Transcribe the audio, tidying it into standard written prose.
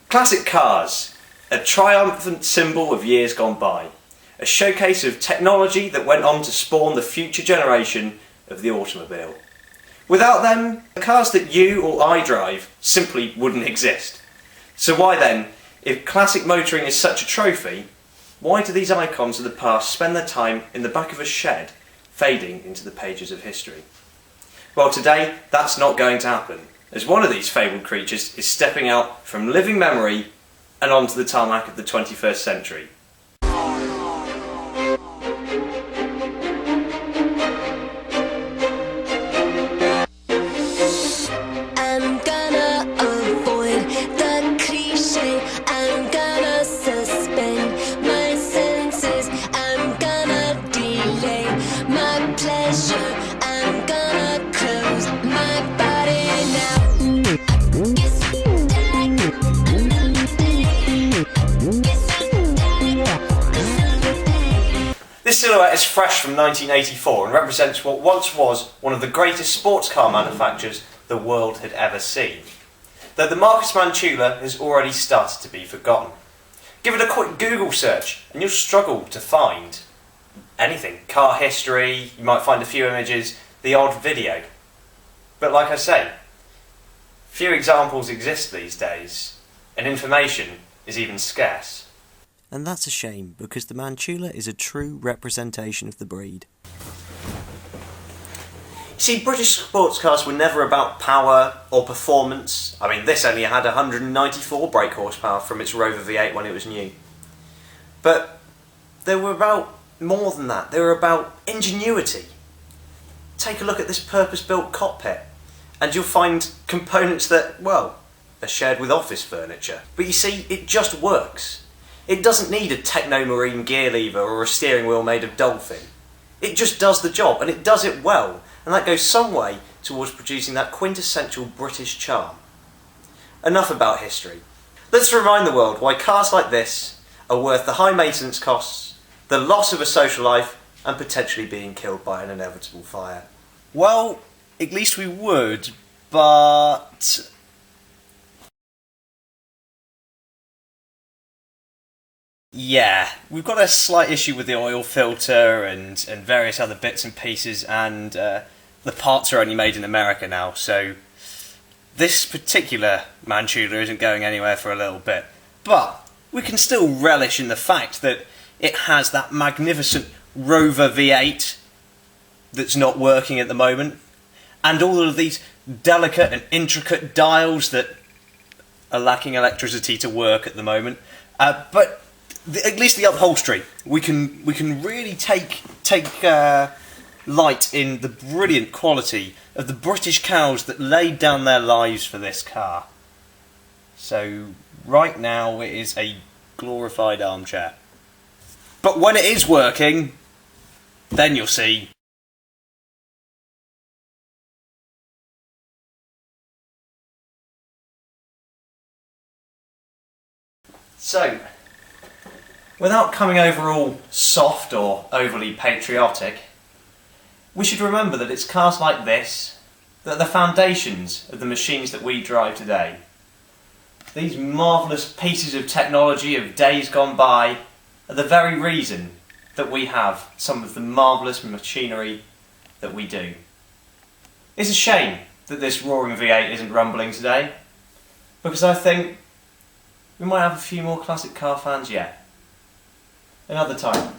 Classic cars, a triumphant symbol of years gone by, a showcase of technology that went on to spawn the future generation of the automobile. Without them, the cars that you or I drive simply wouldn't exist. So why then, if classic motoring is such a trophy, why do these icons of the past spend their time in the back of a shed, fading into the pages of history? Well, today, that's not going to happen, as one of these fabled creatures is stepping out from living memory and onto the tarmac of the 21st century. This silhouette is fresh from 1984 and represents what once was one of the greatest sports car manufacturers the world had ever seen. Though the Marcos Mantula has already started to be forgotten. Give it a quick Google search and you'll struggle to find anything. Car history, you might find a few images, the odd video. But like I say, few examples exist these days, and information is even scarce. And that's a shame, because the Mantula is a true representation of the breed. See, British sports cars were never about power or performance. I mean, this only had 194 brake horsepower from its Rover V8 when it was new. But they were about more than that. They were about ingenuity. Take a look at this purpose-built cockpit, and you'll find components that, well, are shared with office furniture. But you see, it just works. It doesn't need a techno-marine gear lever or a steering wheel made of dolphin. It just does the job, and it does it well, and that goes some way towards producing that quintessential British charm. Enough about history. Let's remind the world why cars like this are worth the high maintenance costs, the loss of a social life, and potentially being killed by an inevitable fire. Well, at least we would, but... yeah, we've got a slight issue with the oil filter and various other bits and pieces, and the parts are only made in America now, so this particular Mantula isn't going anywhere for a little bit. But we can still relish in the fact that it has that magnificent Rover V8 that's not working at the moment, and all of these delicate and intricate dials that are lacking electricity to work at the moment. But at least the upholstery, we can really take light in the brilliant quality of the British cows that laid down their lives for this car. So right now it is a glorified armchair. But when it is working, then you'll see. So, without coming over all soft or overly patriotic, we should remember that it's cars like this that are the foundations of the machines that we drive today. These marvellous pieces of technology of days gone by are the very reason that we have some of the marvellous machinery that we do. It's a shame that this roaring V8 isn't rumbling today, because I think we might have a few more classic car fans yet. Another time.